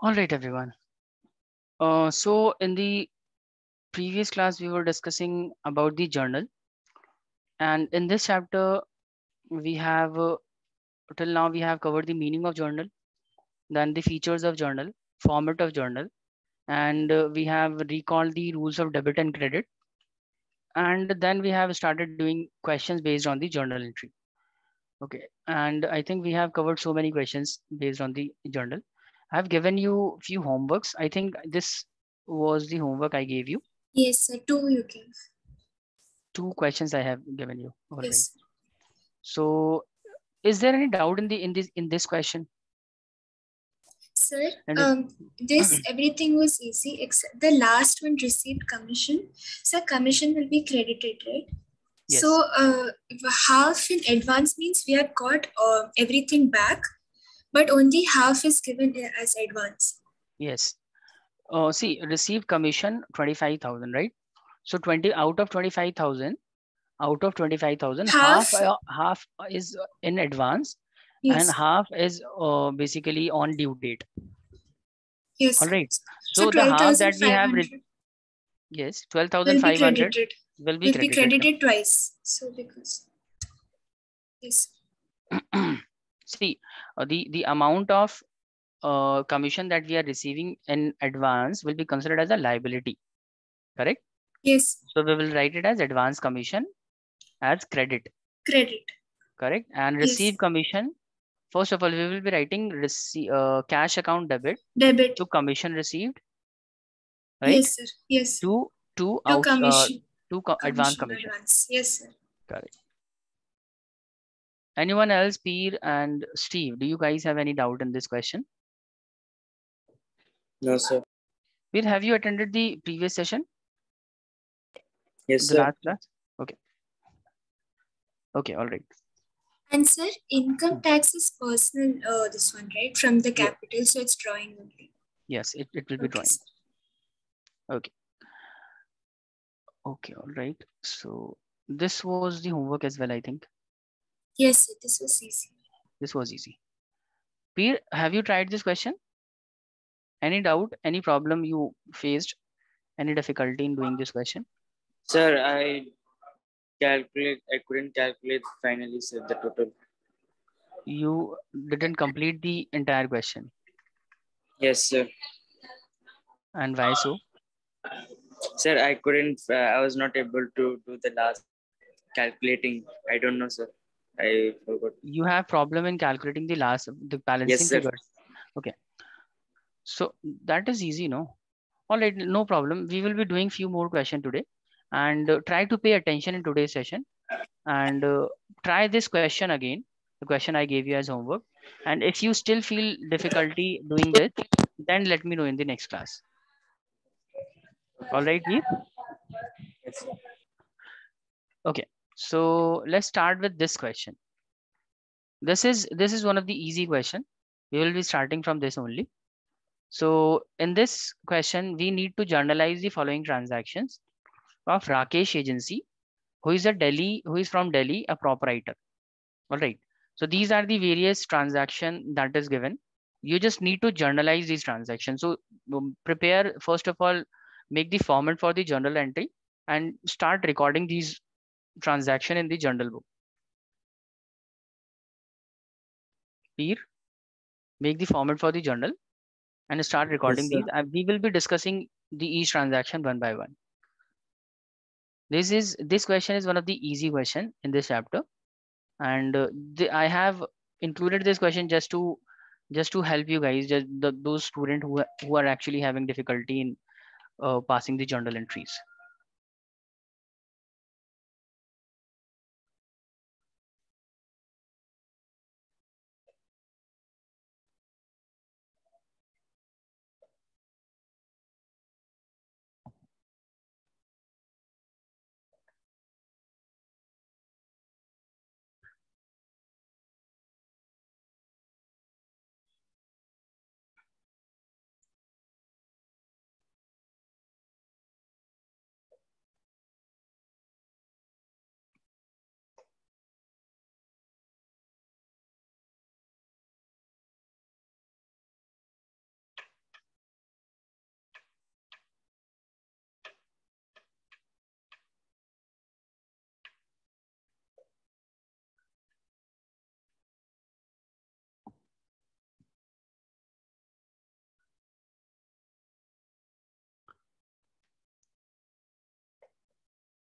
All right, everyone. So in the previous class, we were discussing about the journal, and in this chapter, we have till now we have covered the meaning of journal, then the features of journal, format of journal, and we have recalled the rules of debit and credit, and then we have started doing questions based on the journal entry. Okay, and I think we have covered so many questions based on the journal. I've given you few homeworks. I think this was the homework I gave you. Yes, sir. Two you gave. Two questions I have given you. All right. Yes, So is there any doubt in this question? sir. And it, This everything was easy except the last one, received commission. So commission will be credited, right? yes, So half in advance means we have got everything back, but only half is given as advance. yes. See, received commission 25,000, right? So 20 out of 25,000, half Half, half is in advance, and yes, half is basically on due date. yes, All sir. right. So So the half that we have, 12,500 yes, will be 12,500 credited. will be Will be credited. credited twice. So because yes, See, the amount of commission that we are receiving in advance will be considered as a liability, correct? yes, So we will write it as advance commission as credit, credit. correct? And receive Yes, commission, first of all, we will be writing cash account debit debit. to commission received, right? Yes, sir. Yes. To To out commission. advance Commission commission, advance. Yes, sir. correct? Anyone else, Peer and Steve, do you guys have any doubt in this question? No, sir. Peer, have you attended the previous session, Yes, the sir. last class? Okay. Okay, all right. And sir, income tax is personal, this one, right? From the Yeah. capital, so it's drawing only. Yes, it will be Okay, drawing. sir. Okay. Okay, all right. So this was the homework as well, I think. Yes, sir. This was easy. This was easy. Peer, have you tried this question? Any doubt, any problem you faced, any difficulty in doing this question? Sir, I couldn't calculate finally, sir, the total. You didn't complete the entire question. Yes, sir. And why so? Sir, I couldn't, I was not able to do the last calculating. I don't know, sir. I forgot. You have problem in calculating the Yes, balancing sir. figures. Okay. So that is easy, no? All right, no problem. We will be doing few more questions today, and try to pay attention in today's session, and try this question again, the question I gave you as homework. And if you still feel difficulty doing this, then let me know in the next class. All right, Veer? Yes, sir. Okay. So let's start with this question. This is one of the easy question. We will be starting from this only. So in this question, we need to journalize the following transactions of Rakesh Agency, who is from Delhi, a proprietor. All right. So these are the various transaction that is given. You just need to journalize these transactions. So prepare, first of all, make the format for the journal entry and start recording these transaction in the journal book. Here, make the format for the journal and start Yes, recording sir. these. And we will be discussing the each transaction one by one. This question is one of the easy question in this chapter, and I have included this question just to help you guys, those students who are actually having difficulty in passing the journal entries.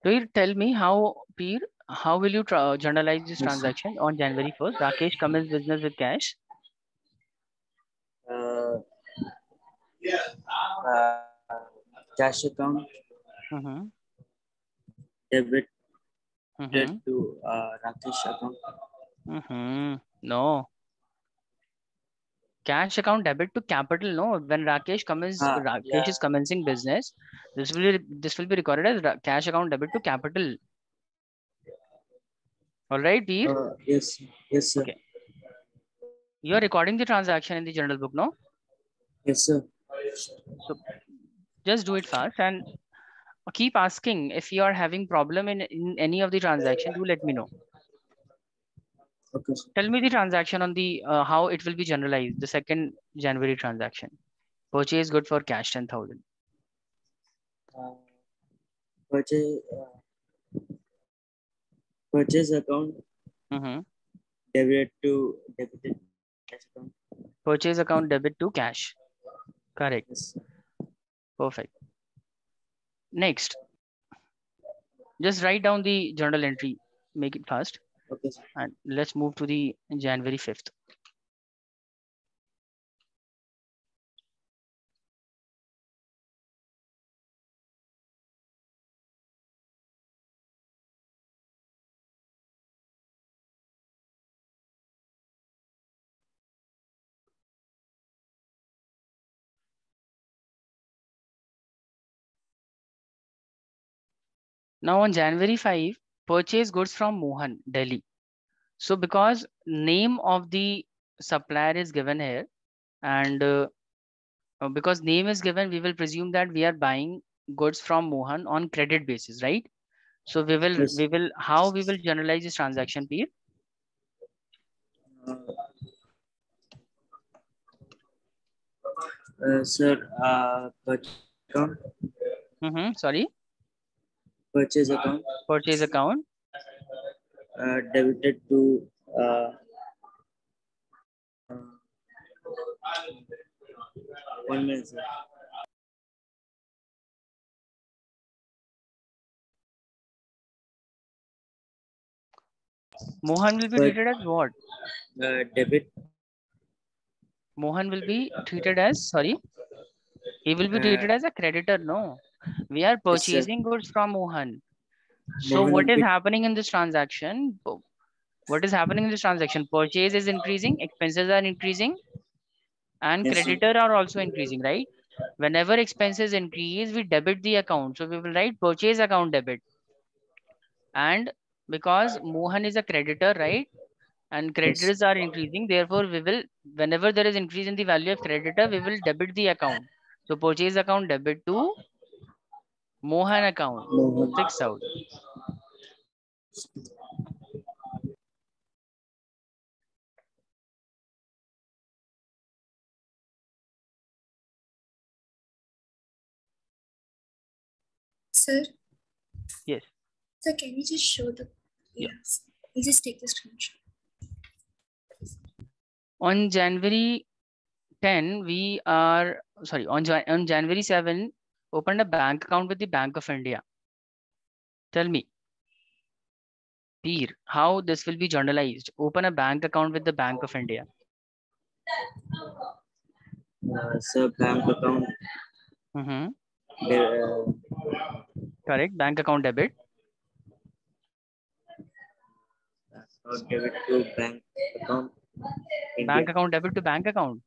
Peer, tell me how will you journalize this Yes, sir. transaction on January 1st? Rakesh commenced business with cash. Uh, uh, Cash account Mm-hmm. debited Mm-hmm. to Rakesh account. Mm-hmm. No. Cash account debit to capital. No. When Rakesh Yeah. is commencing business, this will be recorded as cash account debit to capital. All right, Peer. Yes. Yes, sir. Okay. You are recording the transaction in the journal book, no? Yes, sir. So just do it fast and keep asking if you are having problem in any of the transaction. Do let me know. Okay, sir. Tell me the transaction on the how it will be generalized. The second January transaction. Purchase good for cash 10,000. Uh, purchase purchase account Mm-hmm. debited cash account. Purchase account debit to cash. Correct. Yes. Perfect. Next, just write down the journal entry. Make it fast. Okay, sir. And let's move to the January 5th. Now on January 5, purchase goods from Mohan, Delhi. So because name of the supplier is given here and because name is given, we will presume that we are buying goods from Mohan on credit basis, right? So Yes. how we will generalize this transaction, Peer? Sir, purchase account. Mm-hmm. Sorry, Purchase account purchase account. debited to uh, uh, 1 minute, sir. Mohan will be But treated as what? debit Mohan will be treated as, sorry, he will be uh, treated as a creditor. No, we are yes, sir. purchasing goods from Mohan. So Mohan what will is be happening in this transaction? What is happening in this transaction? Purchase is increasing, expenses are increasing, and yes, sir. creditor are also increasing, right? Whenever expenses increase, we debit the account. So we will write purchase account debit. And because Mohan is a creditor, right? And Yes. creditors are increasing, therefore we will, whenever there is increase in the value of creditor, we will debit the account. So purchase account debit to Mohan account, Mohan. 6,000. Sir, Yes. sir, can you just show the, Yeah. yes, you just take the screenshot. On January 10, on January 7, opened a bank account with the Bank of India. Tell me, Peer, how this will be journalized? Open a bank account with the Bank of India. Sir, bank account Mm-hmm. de- Correct. Bank account debit. debit to bank account India. Bank account debit to bank account.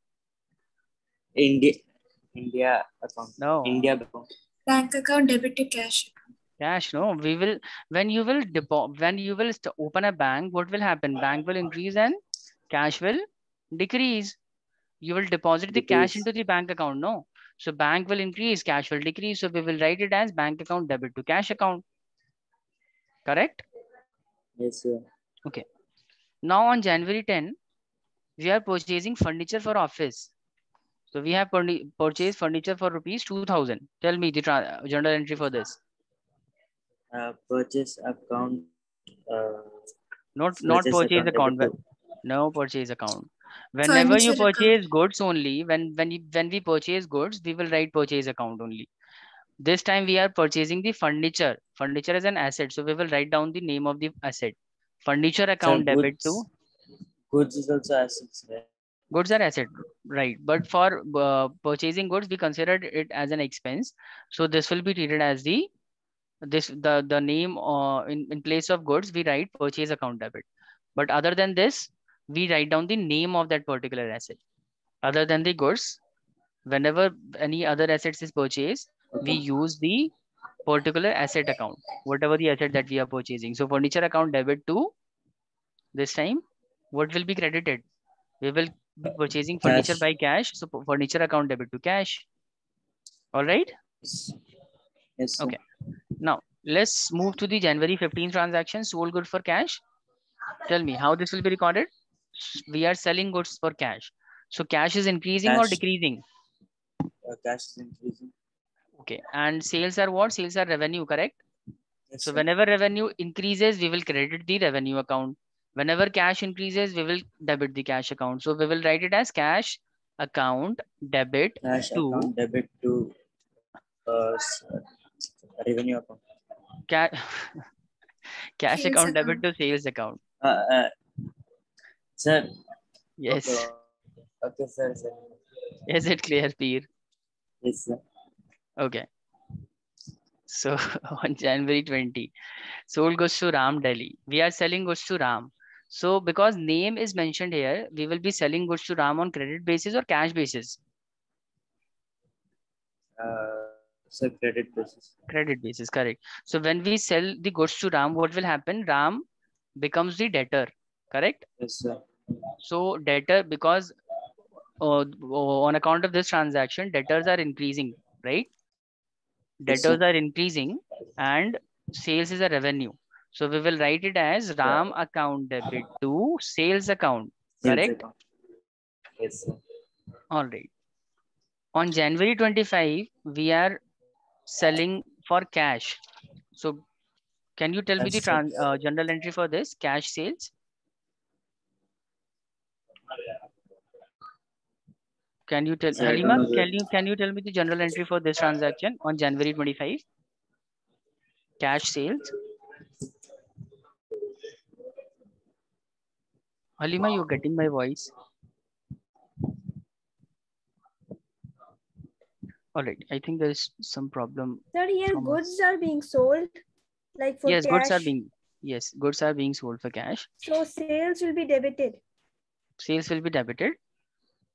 India. India account. No. India account. Bank account debit to cash account. Cash, no. We will, when you will open a bank, what will happen? Bank will increase and cash will decrease. You will deposit the cash Details. into the bank account, no? So bank will increase, cash will decrease. So we will write it as bank account debit to cash account. Correct? Yes, sir. Okay. Now on January 10, we are purchasing furniture for office. So we have purchased furniture for rupees 2,000. Tell me the journal entry for this. Purchase account. Uh, Not Purchase purchase account account. debit to. No purchase account. Whenever you Furniture account. purchase goods only, when we purchase goods, we will write purchase account only. This time we are purchasing the furniture. Furniture is an asset. So we will write down the name of the asset. Furniture Sir, account debit to. goods is also assets, right? Goods are asset, right? But for purchasing goods, we considered it as an expense. So this will be treated as the name in place of goods, we write purchase account debit. But other than this, we write down the name of that particular asset. Other than the goods, whenever any other assets is purchased, we use the particular asset account, whatever the asset that we are purchasing. So furniture account debit to, this time, what will be credited? We will be purchasing furniture Cash. by cash. So furniture account debit to cash. All right. Yes. Yes, sir. Okay. Now let's move to the January 15th transaction, sold good for cash. Tell me how this will be recorded. We are selling goods for cash. So cash is increasing or Cash. decreasing? Cash is increasing. Okay. And sales are what? Sales are revenue, correct? Yes, So sir. whenever revenue increases, we will credit the revenue account. Whenever cash increases, we will debit the cash account. So we will write it as cash account debit Cash to account debit to revenue account. cash Sales account debit account. to sales account. Sir. Yes. Okay, sir. Is it clear, Peer? Yes, sir. Okay. So on January 20, sold goods to Ram Delhi. We are selling goods to Ram. So because name is mentioned here, we will be selling goods to Ram on credit basis or cash basis? Sir, credit basis. Credit basis, correct. So when we sell the goods to Ram, what will happen? Ram becomes the debtor, correct? Yes, sir. So debtor, because on account of this transaction, debtors are increasing, right? Yes, sir. Debtors are increasing and sales is a revenue. So we will write it as Ram account debit to sales account, Sales correct? account. Yes, sir. All right. On January 25, we are selling for cash. So can you tell me Cash, the sir. journal entry for this cash sales? Can you tell Sir, I don't Halima? know the Can you tell me the journal entry for this transaction on January 25? Cash sales. Halima, you're getting my voice. All right. I think there is some problem. Sir, here from goods us. are being sold, like for Yes, cash. goods are being sold for cash. So sales will be debited. Sales will be debited.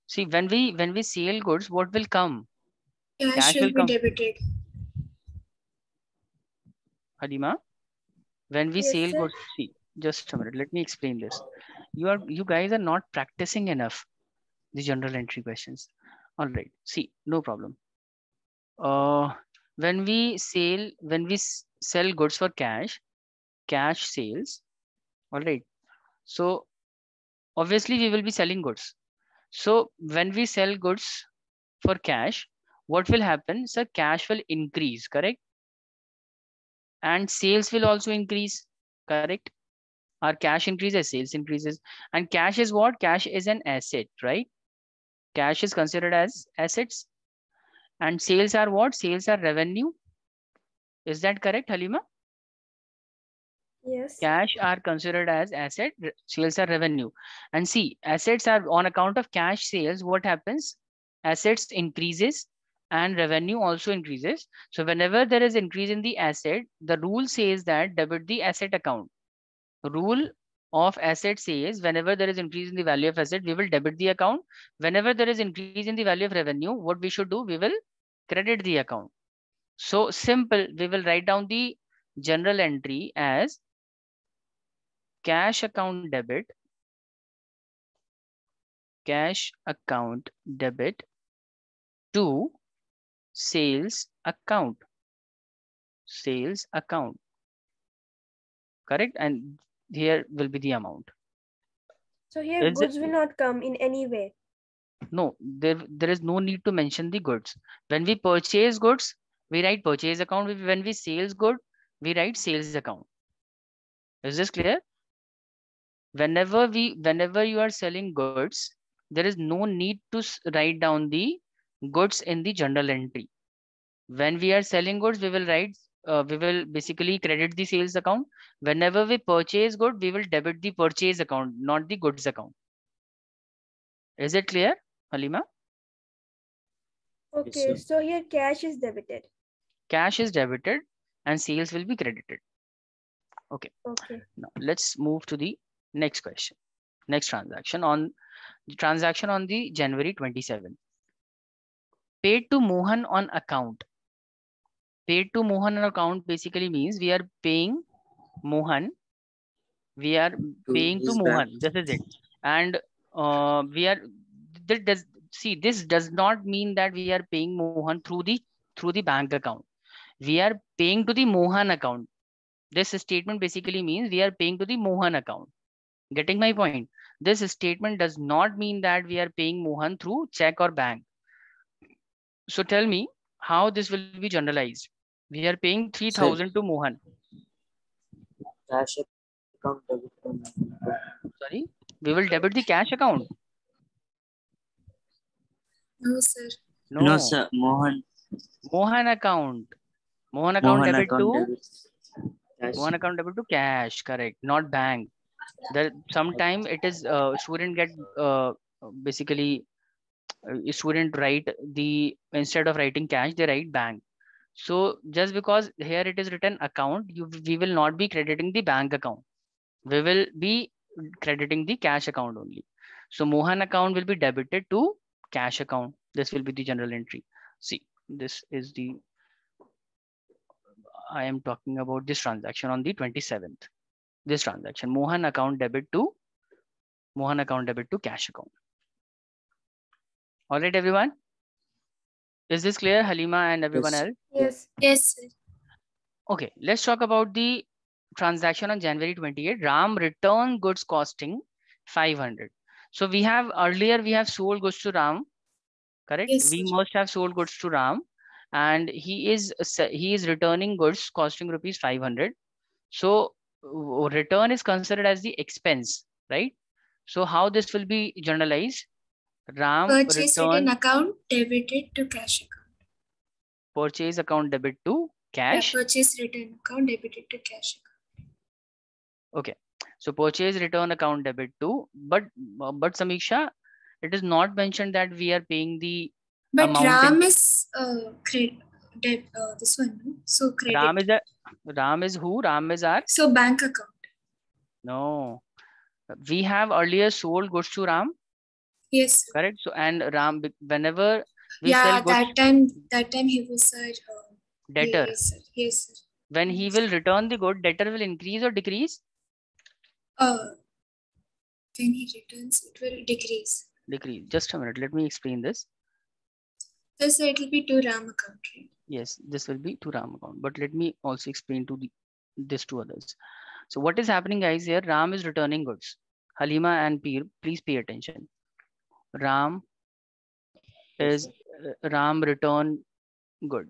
See, when we sell goods, what will come? Cash will be debited. Halima, when we Yes, sell sir. goods, see, just a minute. Let me explain this. You guys are not practicing enough the general entry questions. All right. See, no problem. When we sell goods for cash sales. All right. So obviously we will be selling goods. So when we sell goods for cash, what will happen? So cash will increase, correct? And sales will also increase, correct? Our cash increases, sales increases. And cash is what? Cash is an asset, right? Cash is considered as assets. And sales are what? Sales are revenue. Is that correct, Halima? Yes. Cash are considered as asset, sales are revenue. And see, assets are on account of cash sales. What happens? Assets increases and revenue also increases. So whenever there is increase in the asset, the rule says that debit the asset account. Rule of asset says whenever there is increase in the value of asset, we will debit the account. Whenever there is increase in the value of revenue, what we should do? We will credit the account. So simple, we will write down the general entry as cash account debit to sales account, correct? And here will be the amount. So here goods will not come in any way. No, there is no need to mention the goods. When we purchase goods, we write purchase account. When we sales good, we write sales account. Is this clear? Whenever you are selling goods, there is no need to write down the goods in the journal entry. When we are selling goods, we will write, we will basically credit the sales account. Whenever we purchase good, we will debit the purchase account, not the goods account. Is it clear, Halima? Okay, Yes, so here cash is debited. Cash is debited and sales will be credited. Okay. Okay. Now let's move to the next question. Next transaction on the January 27th. Paid to Mohan on account. Paid to Mohan on account basically means we are paying Mohan. We are to paying to his bank. Mohan. This is it. And we are, this does not mean that we are paying Mohan through the bank account. We are paying to the Mohan account. This statement basically means we are paying to the Mohan account. Getting my point? This statement does not mean that we are paying Mohan through check or bank. So tell me how this will be generalized. We are paying 3,000 to Mohan. Cash account debit. Sorry, we will debit the cash account. No, sir. No, sir. Mohan account. Mohan account debit account to debit. Cash. Mohan account debit to cash. Correct, not bank. That sometime it is student get basically student write the, instead of writing cash they write bank. So just because here it is written account, we will not be crediting the bank account. We will be crediting the cash account only. So Mohan account will be debited to cash account. This will be the general entry. See, this is the, I am talking about this transaction on the 27th. This transaction, Mohan account debit to cash account. All right, everyone. Is this clear, Halima and everyone else? Yes. Yes, sir. Okay, let's talk about the transaction on January 28th. Ram returned goods costing 500. So we have earlier, we have sold goods to Ram, correct? Yes, We sir. must have sold goods to Ram, and he is returning goods costing rupees 500. So return is considered as the expense, right? So how this will be generalized? Ram Purchase return return account debited to cash account. purchase account debit to cash. Yeah, purchase return account debited to cash account. Okay, so purchase return account debit to, but Samiksha, it is not mentioned that we are paying the But amount. Ram is this one, no? So credit. Ram is who? Ram is our. So bank account. No, we have earlier sold goods to Ram. Yes, sir. Correct. So and Ram, whenever we yeah, sell goods, that time he was debtor. Yes, sir. Yes, sir. When he will return the good, debtor will increase or decrease? When he returns, it will decrease. Decrease. Just a minute. Let me explain this. So it will be to Ram account, right? Yes, this will be to Ram account. But let me also explain to this to others. So what is happening, guys? Here, Ram is returning goods. Halima and Peer, please pay attention. Ram is Ram return good,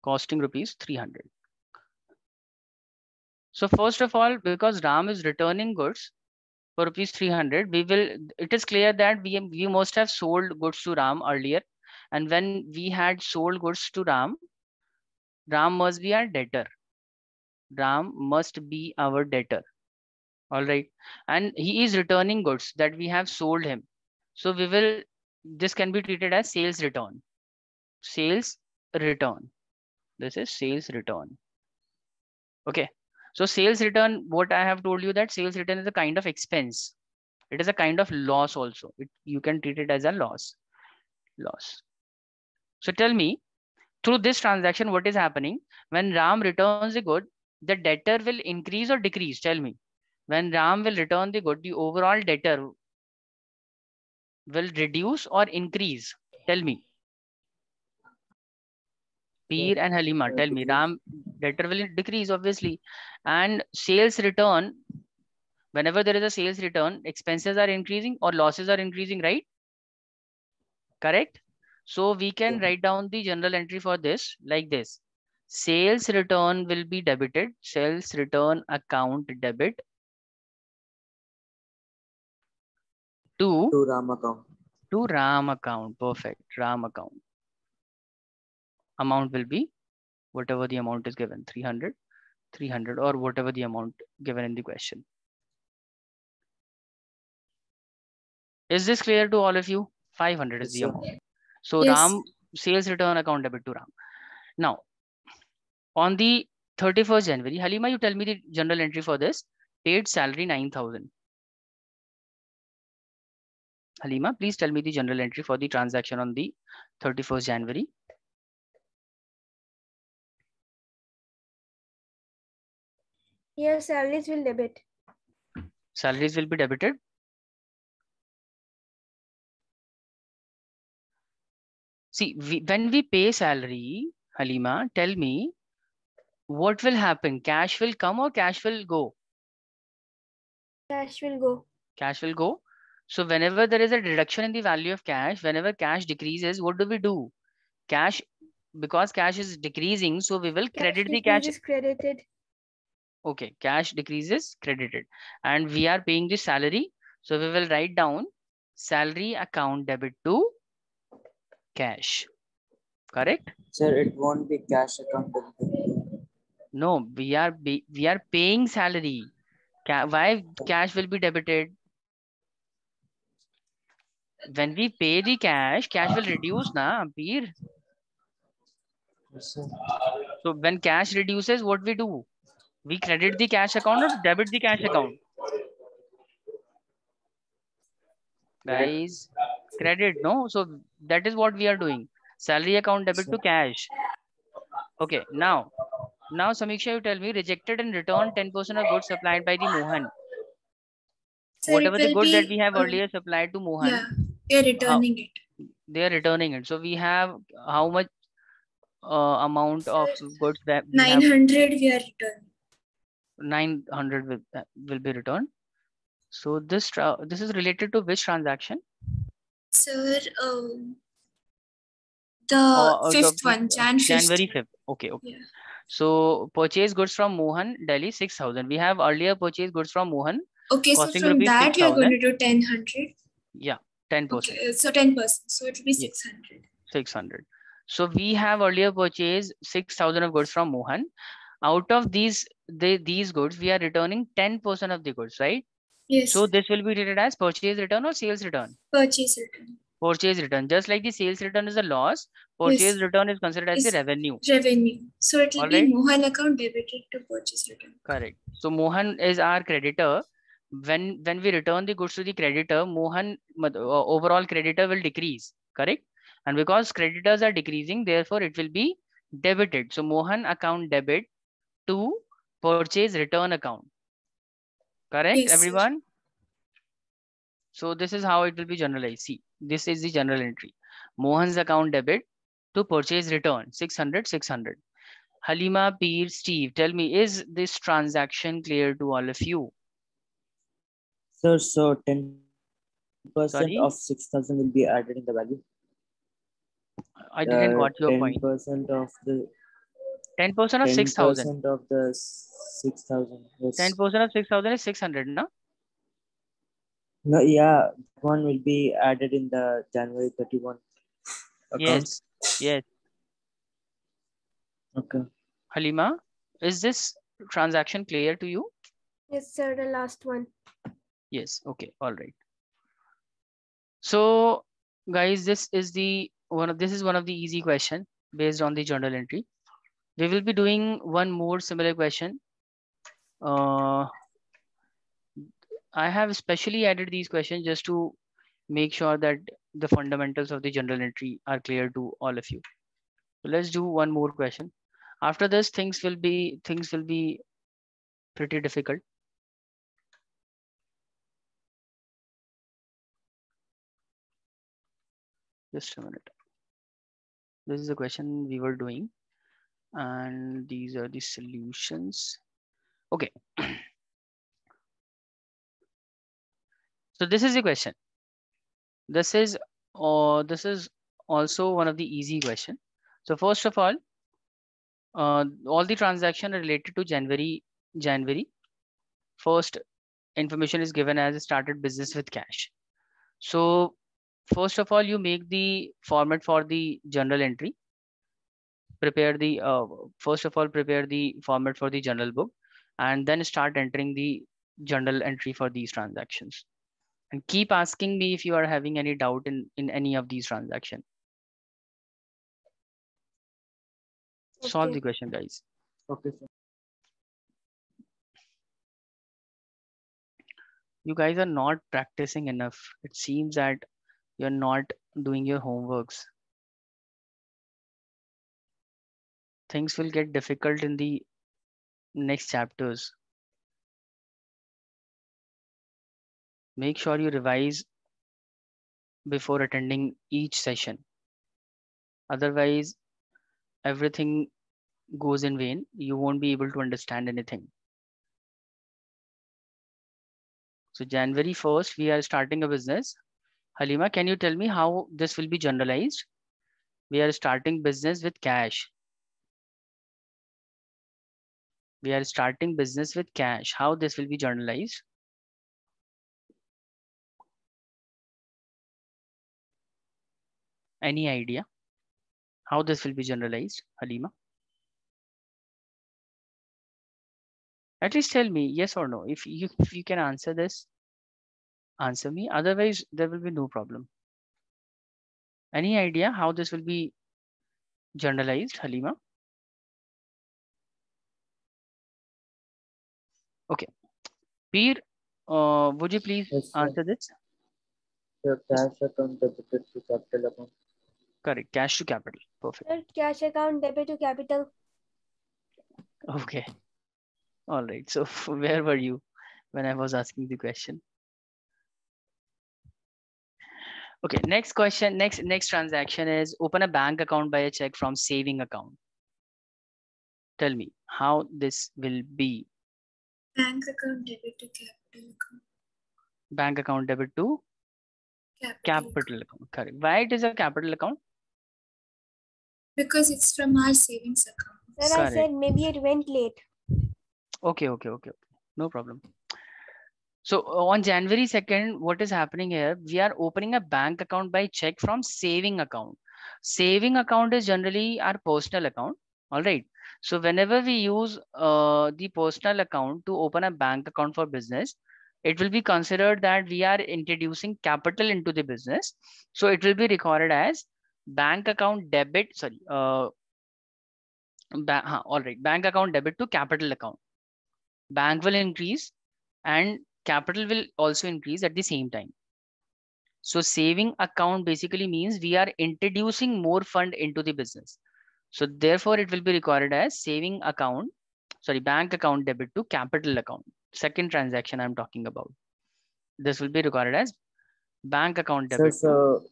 costing rupees 300. So first of all, because Ram is returning goods for rupees 300, it is clear that we must have sold goods to Ram earlier. And when we had sold goods to Ram must be our debtor. Ram must be our debtor. All right. And he is returning goods that we have sold him. So this can be treated as sales return. Sales return. This is sales return. Okay. So sales return, what I have told you, that sales return is a kind of expense. It is a kind of loss also. You can treat it as a loss. So tell me, through this transaction, what is happening? When Ram returns the good, the debtor will increase or decrease? Tell me. When Ram will return the good, the overall debtor will reduce or increase? Tell me. Peer and Halima, tell me. Ram debtor will decrease, obviously. And sales return, whenever there is a sales return, expenses are increasing or losses are increasing, right? Correct? So we can write down the general entry for this like this. Sales return will be debited. Sales return account debit to Ram account. to RAM account. Perfect. RAM account. Amount will be whatever the amount is given, 300, 300, or whatever the amount given in the question. Is this clear to all of you? 500 is the amount. So Yes. RAM sales return account debit to RAM. Now, on the 31st January, Halima, you tell me the general entry for this. Paid salary 9,000. Halima, please tell me the general entry for the transaction on the 31st January. Here salaries will debit. Salaries will be debited. See, when we pay salary, Halima, tell me, what will happen? Cash will come or cash will go? Cash will go. Cash will go. So whenever there is a reduction in the value of cash, whenever cash decreases, what do? Cash, because cash is decreasing, so we will credit the cash. Is credited. Okay, cash decreases, credited. And we are paying the salary. So we will write down salary account debit to cash. Correct? Sir, it won't be cash account debit. No, we are paying salary. Why cash will be debited? When we pay the cash will reduce, na, Ampir? Yes, sir. So when cash reduces, what we do? We credit the cash account or debit the cash account? Guys, credit, no? So that is what we are doing. Salary account debit to cash. Okay, now Samiksha, you tell me, rejected and returned 10% of goods supplied by the Mohan. Sir, Whatever the goods that we have earlier supplied to Mohan. Yeah, they are returning it. They are returning it. So we have how much amount of goods that we 900 we are returning. 900 will be returned. So this is related to which transaction? Sir, the fifth one, January 5th. Okay. Yeah. So purchase goods from Mohan, Delhi 6,000. We have earlier purchased goods from Mohan. Okay, so from that you are going to do 1000. Yeah, 10%. Okay, so 10%. So it will be 600. 600. So we have earlier purchased 6,000 of goods from Mohan. Out of these goods, we are returning 10% of the goods, right? Yes. So this will be treated as purchase return or sales return? Purchase return. Purchase return. Just like the sales return is a loss, purchase return is considered as the revenue. Revenue. So it will be Mohan account debited to purchase return. Correct. So Mohan is our creditor. When we return the goods to the creditor, Mohan overall creditor will decrease. Correct. And because creditors are decreasing, therefore it will be debited. So Mohan account debit to purchase return account. Correct, yes, everyone? So this is how it will be generalized. See, this is the general entry. Mohan's account debit to purchase return 600, 600. Halima, Peer, Steve, tell me, is this transaction clear to all of you? Sir, so 10% of 6,000 will be added in the value. I didn't got your 10% point. 10% of the 10% of 6,000. 10% of the 6,000. Yes. 10% of 6,000 is 600, no? No, yeah, one will be added in the January 31 account. Yes. Okay. Halima, is this transaction clear to you? Yes, sir, the last one. Yes, okay, all right. So, guys, this is one of the easy question based on the journal entry. We will be doing one more similar question. I have specially added these questions just to make sure that the fundamentals of the journal entry are clear to all of you. So let's do one more question. After this, things will be pretty difficult. Just a minute. This is the question we were doing, and these are the solutions. Okay. So this is the question. This is also one of the easy question. So first of all the transactions are related to January. First information is given as started business with cash. So first of all, you make the format for the journal entry. Prepare the first of all, prepare the format for the journal book, and then start entering the journal entry for these transactions. And keep asking me if you are having any doubt in any of these transactions. Solve the question, guys. Okay, sir. You guys are not practicing enough. It seems that you're not doing your homeworks. Things will get difficult in the next chapters. Make sure you revise before attending each session. Otherwise, everything goes in vain. You won't be able to understand anything. So January 1st, we are starting a business. Halima, can you tell me how this will be generalized? We are starting business with cash. We are starting business with cash. How this will be generalized? Any idea how this will be generalized, Halima? At least tell me yes or no. If you can answer this, answer me. Otherwise, there will be no problem. Any idea how this will be generalized, Halima? Okay. Peer, would you please answer this? Your cash account debited to capital account. Correct. Cash to capital. Perfect. Sir, cash account debit to capital. Okay. All right. So where were you when I was asking the question? Okay. Next question. Next transaction is open a bank account by a check from saving account. Tell me how this will be. Bank account debit to capital account. Bank account debit to capital account. Correct. Why it is a capital account? Because it's from our savings account. Sir, Correct. I said maybe it went late. Okay. No problem. So on January 2nd, what is happening here? We are opening a bank account by check from saving account. Saving account is generally our personal account. All right. So whenever we use the personal account to open a bank account for business, it will be considered that we are introducing capital into the business. So it will be recorded as bank account debit. Sorry. All right. Bank account debit to capital account. Bank will increase and capital will also increase at the same time. So saving account basically means we are introducing more fund into the business. So therefore it will be recorded as saving account, sorry, bank account debit to capital account. Second transaction I'm talking about. This will be recorded as bank account debit. So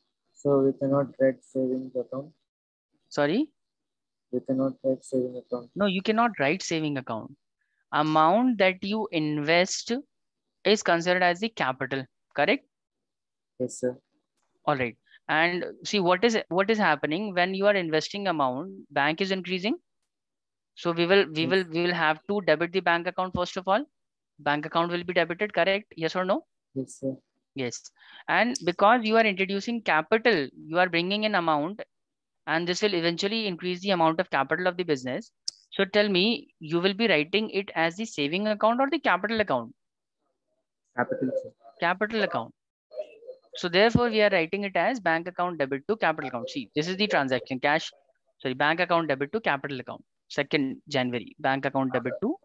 we cannot write savings account. Sorry? We cannot write saving account. No, you cannot write saving account. Amount that you invest is considered as the capital, correct? Yes, sir. All right. And see what is happening when you are investing amount, bank is increasing. So we will have to debit the bank account first of all. Bank account will be debited, correct? Yes or no? Yes, sir. Yes. And because you are introducing capital, you are bringing in amount, and this will eventually increase the amount of capital of the business. So tell me, you will be writing it as the saving account or the capital account? Capital, sir. Capital account. So therefore, we are writing it as bank account debit to capital account. See, this is the transaction bank account debit to capital account. 2nd January, bank account debit to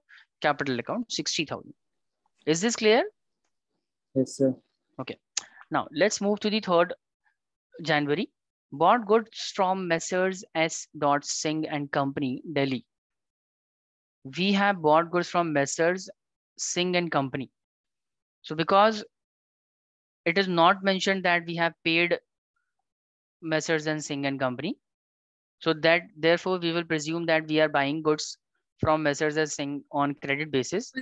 capital account, 60,000. Is this clear? Yes, sir. Okay. Now let's move to the 3rd January. Bought goods from Messrs. S. Singh and Company, Delhi. We have bought goods from Messrs. Singh and Company. So because it is not mentioned that we have paid Messrs. and Singh and Company, so that therefore we will presume that we are buying goods from Messrs. and Singh on credit basis.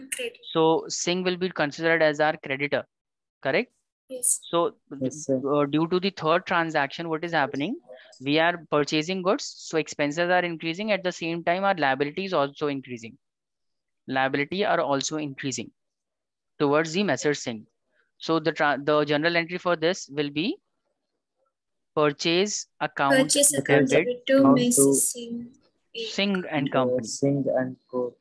So Singh will be considered as our creditor, correct? Yes. So Yes, due to the 3rd transaction, what is happening? We are purchasing goods, so expenses are increasing. At the same time, our liabilities also increasing. Liability are also increasing towards the Messrs. Singh. So the general entry for this will be purchase account Purchase account debit debit to Account Mrs. to Singh. Singh and Company. Singh and Co.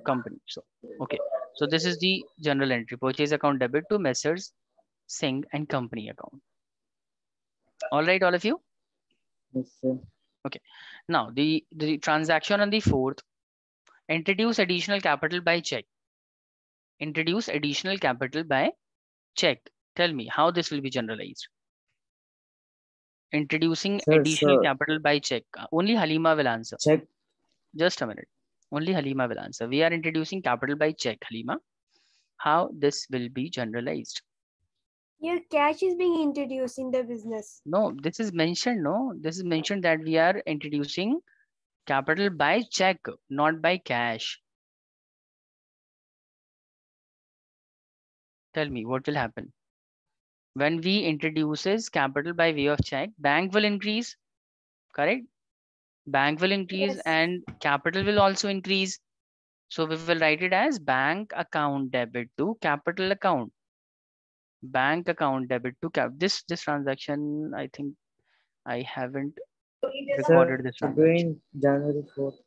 Company. So, okay. So this is the general entry. Purchase account debit to Messrs. Singh and Company account. All right, all of you? Yes, sir. Okay. Now, the transaction on the 4th, introduce additional capital by check. Introduce additional capital by check. Tell me how this will be generalized. Introducing Sir, additional capital by check. Only Halima will answer. Check. Just a minute. Only Halima will answer. We are introducing capital by check, Halima. How this will be generalized? Your cash is being introduced in the business. No, this is mentioned. No, this is mentioned that we are introducing capital by check, not by cash. Tell me what will happen. When we introduces capital by way of check, bank will increase, correct? Bank will increase Yes. and capital will also increase. So we will write it as bank account debit to capital account. Bank account debit to cap. This transaction, I think I haven't recorded this transaction. Doing January 4th.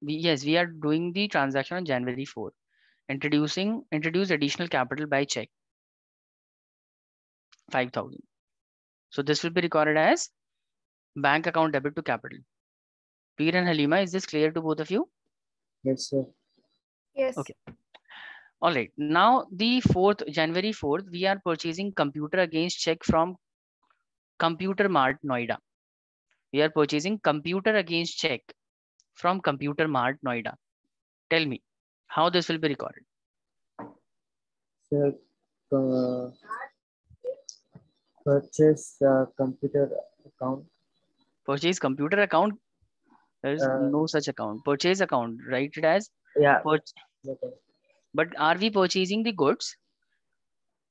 Yes, we are doing the transaction on January 4th. Introduce additional capital by check. 5,000. So this will be recorded as bank account debit to capital. Peer and Halima, is this clear to both of you? Yes, sir. Yes. Okay. All right. Now the 4th, January 4th, we are purchasing computer against check from Computer Mart Noida. We are purchasing computer against check from Computer Mart Noida. Tell me how this will be recorded. Sir, purchase computer account. Purchase computer account. There is no such account. Purchase account. Write it as But are we purchasing the goods?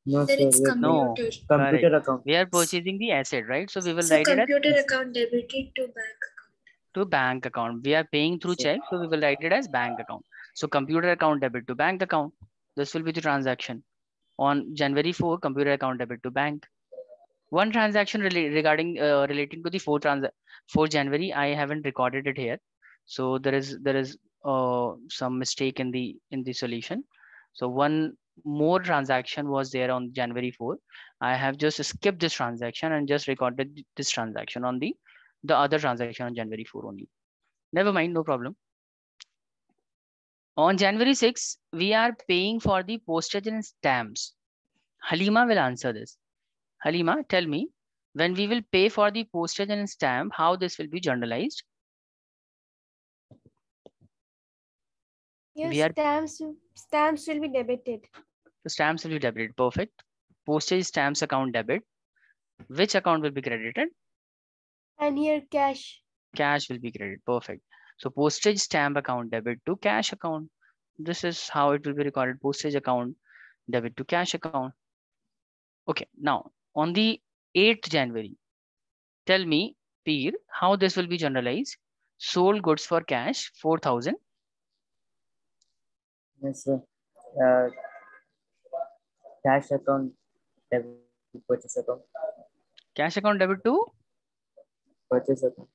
No, Sir, sir. it's computer. No. Computer Correct. account. We are purchasing the asset, right? So we will So write it computer as account debited to bank account. to bank account. We are paying through check, so we will write it as bank account. So computer account debit to bank account. This will be the transaction. On January 4, computer account debit to bank. One transaction relating to the 4th January, I haven't recorded it here. So there is some mistake in the solution. So one more transaction was there on January 4. I have just skipped this transaction and just recorded this transaction on the other transaction on January 4 only. Never mind, no problem. On January 6, we are paying for the postage and stamps. Halima will answer this. Halima, tell me, when we will pay for the postage and stamp, how this will be generalized? Your stamps will be debited. The stamps will be debited. Perfect. Postage stamps account debit. Which account will be credited? And here cash. Cash will be credited. Perfect. So postage stamp account debit to cash account. This is how it will be recorded. Postage account debit to cash account. Okay. Now on the 8th January, tell me, Peer, how this will be generalized. Sold goods for cash, 4,000. Yes, sir. Cash account debit to purchase account. Cash account debit to? Purchase account.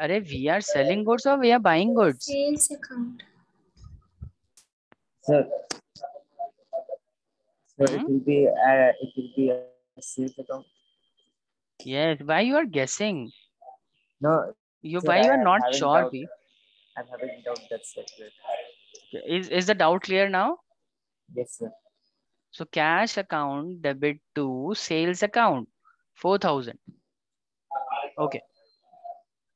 Arey, we are selling goods or we are buying goods? Sales account. Sir, it will be a sales account. Yes. Why you are guessing? No. Why you are not sure? I'm having doubt. That's it. Is the doubt clear now? Yes, sir. So cash account debit to sales account, 4,000. Okay.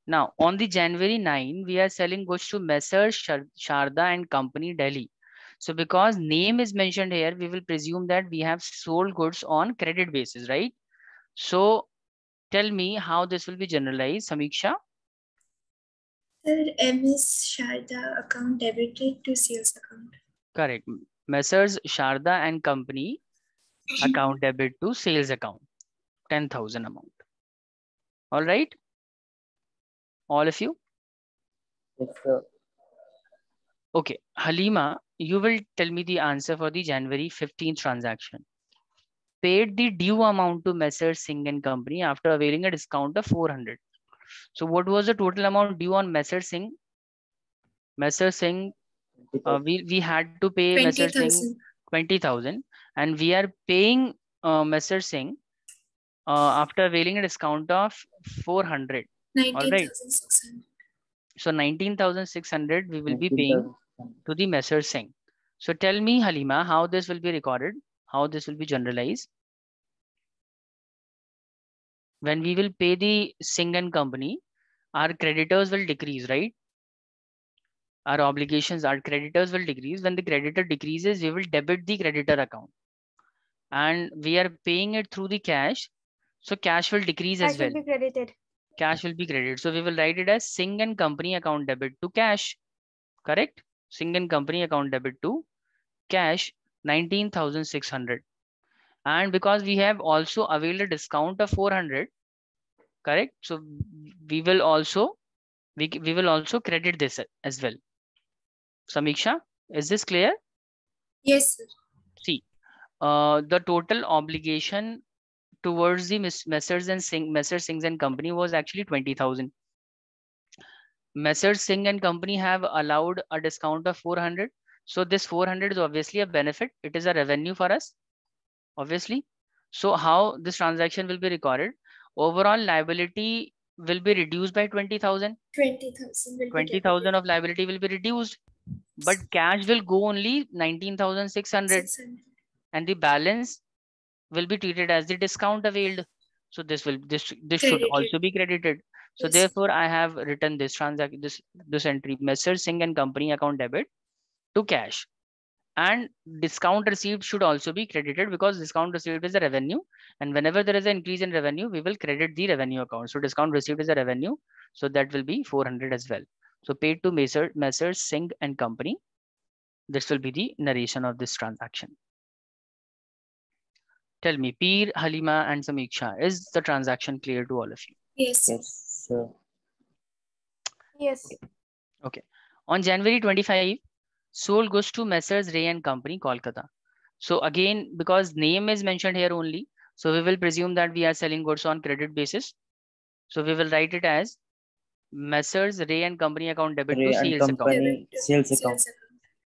Now on the January 9, we are selling goods to Messrs. Sharda and Company, Delhi. So because name is mentioned here, we will presume that we have sold goods on credit basis, right? So tell me how this will be generalized, Samiksha. Sir, MS Sharda account debited to sales account. Correct. Messrs. Sharda and Company account debit to sales account, 10,000 amount. All right. All of you? Yes, sir. Okay. Halima, you will tell me the answer for the January 15th transaction. paid the due amount to Messrs. Singh and Company after availing a discount of 400. So what was the total amount due on Messrs. Singh? Messrs. Singh, we had to pay Messrs. Singh 20,000. 20,000, and we are paying Messrs. Singh after availing a discount of 400. All right. 19,600. So 19,600 we will be paying to the Messrs. Singh. So tell me, Halima, how this will be recorded, how this will be generalized. When we will pay the Singh and Company, our creditors will decrease, right? Our obligations, our creditors will decrease. When the creditor decreases, we will debit the creditor account. And we are paying it through the cash. So cash will decrease as well. Cash will be credited. Cash will be credited. So we will write it as Singh and Company account debit to cash. Correct? Singh and Company account debit to cash 19,600. And because we have also availed a discount of 400, correct? So we will also credit this as well. Samiksha, is this clear? Yes, sir. See, the total obligation towards the Messrs. Singh and Company was actually 20,000. Messrs. Singh and Company have allowed a discount of 400. So this 400 is obviously a benefit. It is a revenue for us, obviously. So how this transaction will be recorded? Overall liability will be reduced by 20,000. 20,000 will be 20,000 of liability will be reduced, but cash will go only 19,600, 600. and the balance will be treated as the discount availed. So this should Credited. also be credited. So Yes. therefore I have written this transaction, this entry, Messrs. Singh and Company account debit to cash. And discount received should also be credited, because discount received is a revenue, and whenever there is an increase in revenue, we will credit the revenue account. So discount received is a revenue, so that will be 400 as well. So paid to Messrs. Singh and Company. This will be the narration of this transaction. Tell me, Peer, Halima, and Samiksha, is the transaction clear to all of you? Yes. Yes, sir. Yes. Okay. On January 25, sold goods to Messrs. Ray and Company, Kolkata. So again, because name is mentioned here only, so we will presume that we are selling goods on credit basis. So we will write it as Messrs. Ray and Company account debit Ray to and sales account. Company sales account.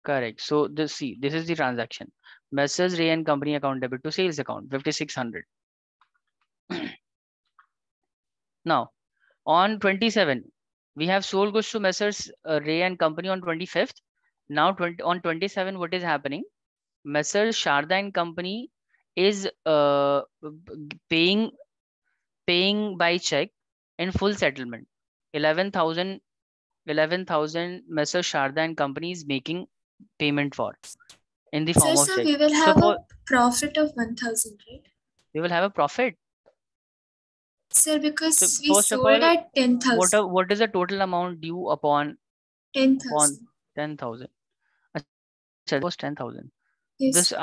Correct. So this is the transaction. Messrs. Ray and Company account debit to sales account 5,600. Now on 27, we have sold goods to Messrs. Ray and Company on 25th. Now on 27, what is happening? Messrs. Sharda and Company is paying by check in full settlement. 11,000 Messrs. Sharda and Company is making payment for in the form of Sir, check. we will have a profit of 1,000, right? We will have a profit. Sir, because So we first of sold all, at 10,000. what is the total amount due upon 10,000. 10,000? It was 10,000. Yes. This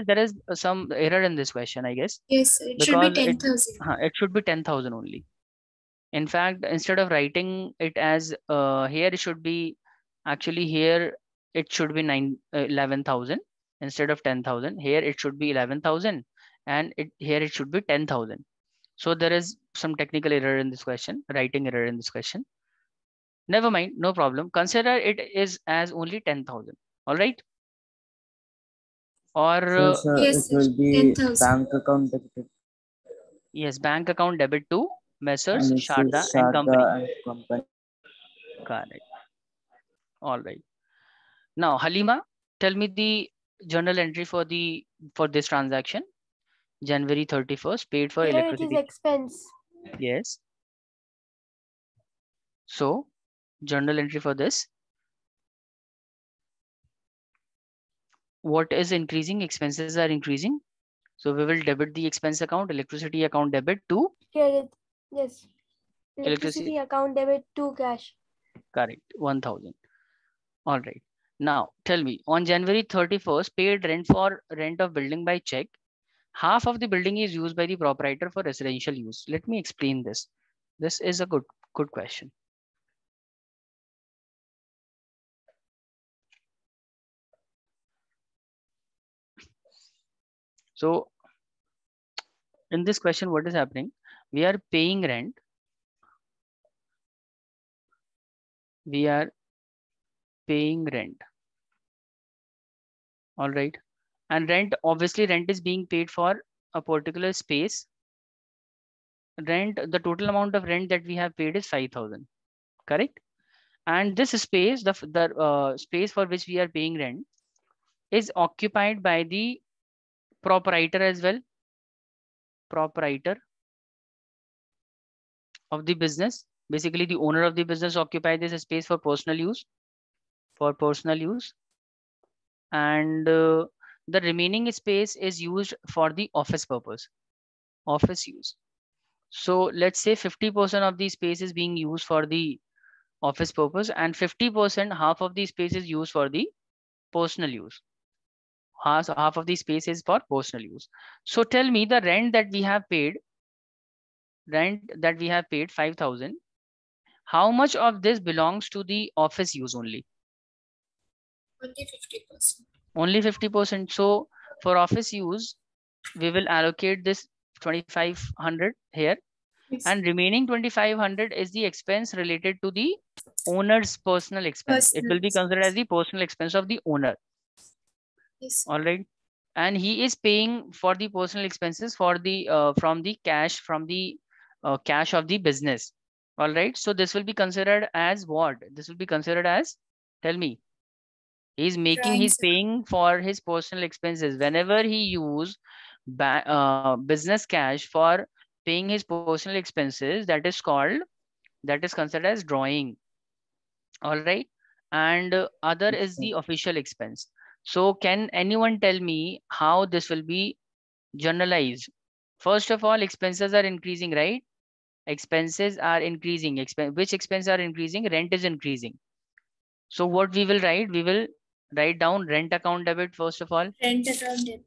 there is some error in this question, I guess. Yes, sir. It Because should be 10,000. it should be 10,000 only. In fact, instead of writing it as here, it should be actually here it should be 11,000 instead of 10,000. Here it should be 11,000, and here it should be 10,000. So there is some technical error in this question, writing error in this question. Never mind, no problem. Consider it is as only 10,000. All right. Or So yes, it will be 10,000. bank account debited. yes, bank account debit to Messrs. And it's Sharda and Sharda Company. and Company. Correct. All right. Now, Halima, tell me the journal entry for this transaction. January 31st, paid for Here it is electricity. expense. Yes. So, journal entry for this. What is increasing? Expenses are increasing. So we will debit the expense account, electricity account debit to Here it, yes. electricity Electricity account debit to cash. correct 1,000. All right. Now tell me, on January 31st, paid rent of building by check. Half of the building is used by the proprietor for residential use. Let me explain this. This is a good question. So in this question, what is happening? We are paying rent. We are paying rent. All right. And rent, obviously rent is being paid for a particular space. Rent, the total amount of rent that we have paid is 5,000, correct? And this space, the space for which we are paying rent is occupied by the proprietor as well. Proprietor of the business. Basically, the owner of the business occupies this space for personal use. For personal use. And the remaining space is used for the office purpose. Office use. So let's say 50% of the space is being used for the office purpose and 50%, half of the space is used for the personal use. Half of the space is for personal use. So tell me the rent that we have paid, 5,000. How much of this belongs to the office use only? Only 50%. Only 50%. So for office use, we will allocate this 2,500 here. Yes. And remaining 2,500 is the expense related to the owner's personal expense. It will be considered as the personal expense of the owner. Yes. All right. And he is paying for the personal expenses for the from the cash of the business. All right. So this will be considered as what? This will be considered as, tell me. He's paying for his personal expenses. Whenever he use business cash for paying his personal expenses, that is considered as drawing. All right. And other is the official expense. So can anyone tell me how this will be generalized? First of all, expenses are increasing, right? Expenses are increasing. Which expenses are increasing? Rent is increasing. So what we will write? We will write down rent account debit first of all. Rent account debit.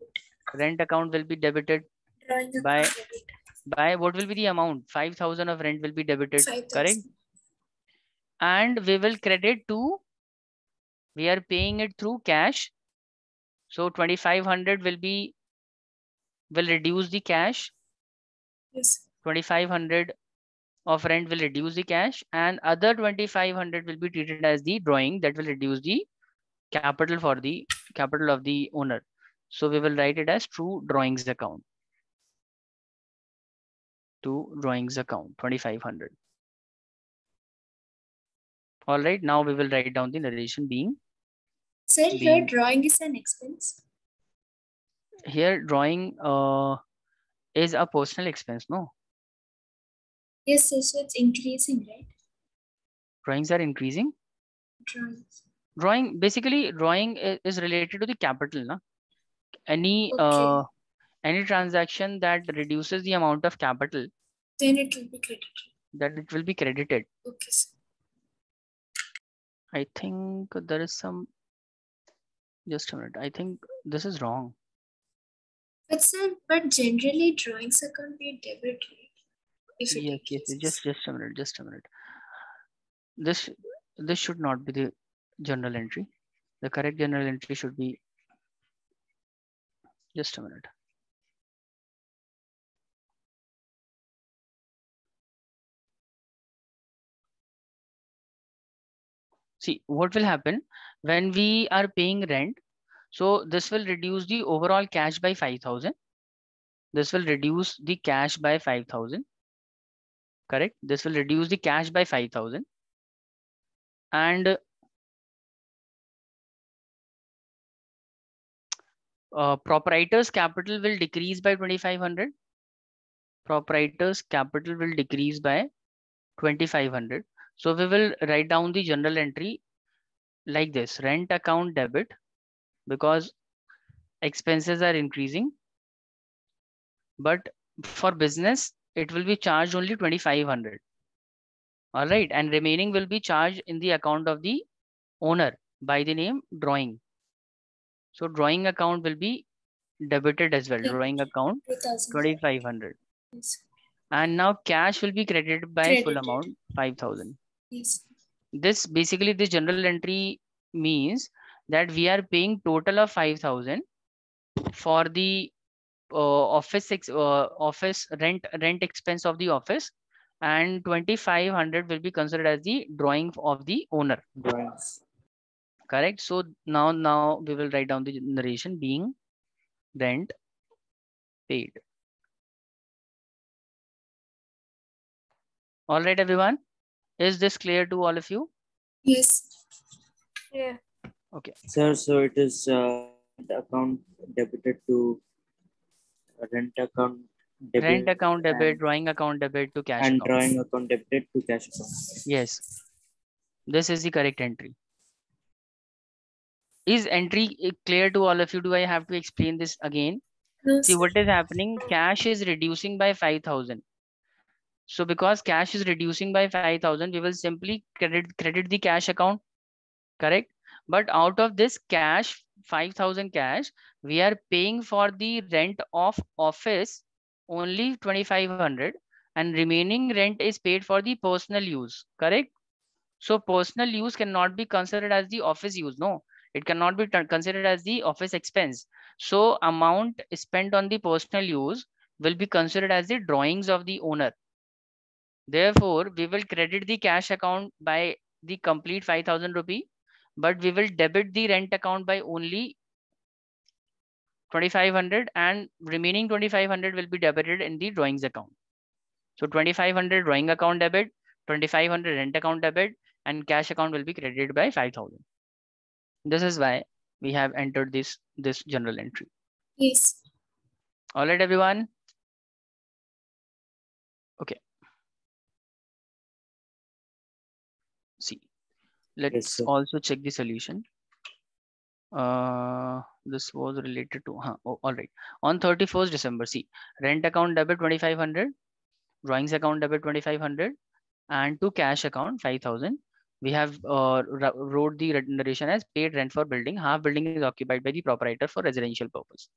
Rent account will be debited by what will be the amount? 5,000 of rent will be debited, 5,000. correct? And we will credit to, we are paying it through cash. So 2,500 will reduce the cash. Yes. 2,500 of rent will reduce the cash, and other 2,500 will be treated as the drawing that will reduce the capital of the owner. So we will write it as true drawings account. To drawings account 2,500. All right. Now we will write down the narration being. Sir, here drawing is an expense. Here drawing is a personal expense, no? Yes, sir. So it's increasing, right? Drawings are increasing. Drawing is related to the capital, na? Any transaction that reduces the amount of capital, then it will be credited. That it will be credited. Okay, sir. I think there is some. Just a minute. I think this is wrong. But sir, generally drawings account be debit, right? Yes. Just a minute. This should not be the journal entry. The correct journal entry should be. Just a minute. See, what will happen when we are paying rent? So this will reduce the overall cash by 5,000. This will reduce the cash by 5,000. Correct? This will reduce the cash by 5,000. And proprietor's capital will decrease by 2,500. Proprietor's capital will decrease by 2,500. So we will write down the journal entry like this: rent account debit, because expenses are increasing. But for business, it will be charged only 2,500. All right. And remaining will be charged in the account of the owner by the name drawing. So drawing account will be debited as well. Drawing account 2,500. Yes. And now cash will be credited by full amount 5,000. Yes. This basically, the general entry means that we are paying total of 5,000 for the office rent expense of the office, and 2,500 will be considered as the drawing of the owner. Drawings. Correct. So now we will write down the narration being rent paid. All right, everyone. Is this clear to all of you? Yes. Yeah. Okay. Sir, so it is the account debited to rent account debit. Rent account debit, drawing account debit to cash and account. Drawing account debited to cash account. Yes. This is the correct entry. Is entry clear to all of you? Do I have to explain this again? No, See sir. what is happening. Cash is reducing by 5,000. So because cash is reducing by 5,000, we will simply credit the cash account. Correct. But out of this cash, 5,000 cash, we are paying for the rent of office only 2,500, and remaining rent is paid for the personal use. Correct. So personal use cannot be considered as the office use. No, it cannot be considered as the office expense. So amount spent on the personal use will be considered as the drawings of the owner. Therefore, we will credit the cash account by the complete 5,000 rupee, but we will debit the rent account by only 2,500, and remaining 2,500 will be debited in the drawings account. So 2,500 drawing account debit, 2,500 rent account debit, and cash account will be credited by 5,000. This is why we have entered this general entry. Yes. All right, everyone. Okay. See, let's also check the solution. This was related to, all right. On 31st December, see, rent account debit 2,500, drawings account debit 2,500, and to cash account 5,000. We have wrote the narration as paid rent for building. Half building is occupied by the proprietor for residential purpose.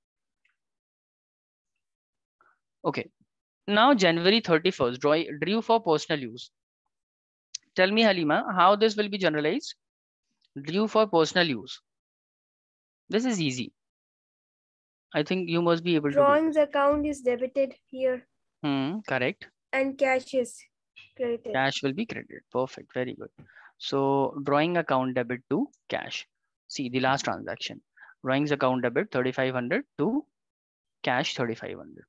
Okay. Now January 31st, drew for personal use. Tell me, Halima, how this will be generalized? Drew for personal use. This is easy. I think you must be able to do. Drawings account is debited here. Correct. And cash is credited. Cash will be credited. Perfect. Very good. So drawing account debit to cash. See the last transaction. Drawings account debit 3,500 to cash 3,500.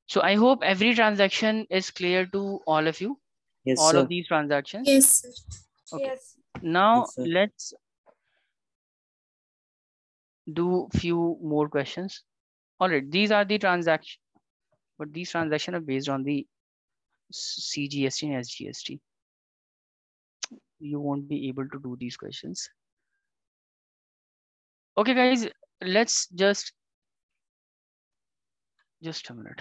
So I hope every transaction is clear to all of you. Yes, all sir. of these transactions. Yes, sir. Okay. Yes. Now Yes, sir. let's do few more questions. All right. These are the transactions, but these transactions are based on the CGST and SGST. You won't be able to do these questions. Okay, guys, let's just a minute.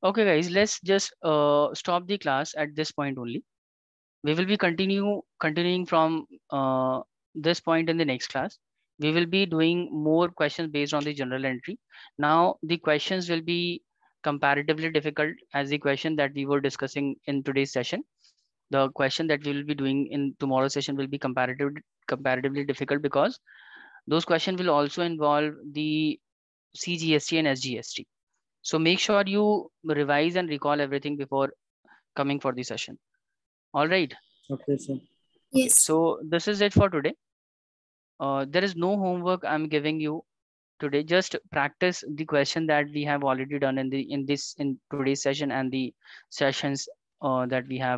Okay, guys, let's just stop the class at this point only. We will be continuing from this point in the next class. We will be doing more questions based on the general entry. Now the questions will be comparatively difficult as the question that we were discussing in today's session. The question that we will be doing in tomorrow's session will be comparatively difficult because those questions will also involve the CGST and SGST. So make sure you revise and recall everything before coming for the session. All right. Okay, sir. Yes. So this is it for today. There is no homework I'm giving you today. Just practice the question that we have already done in today's session and the sessions that we have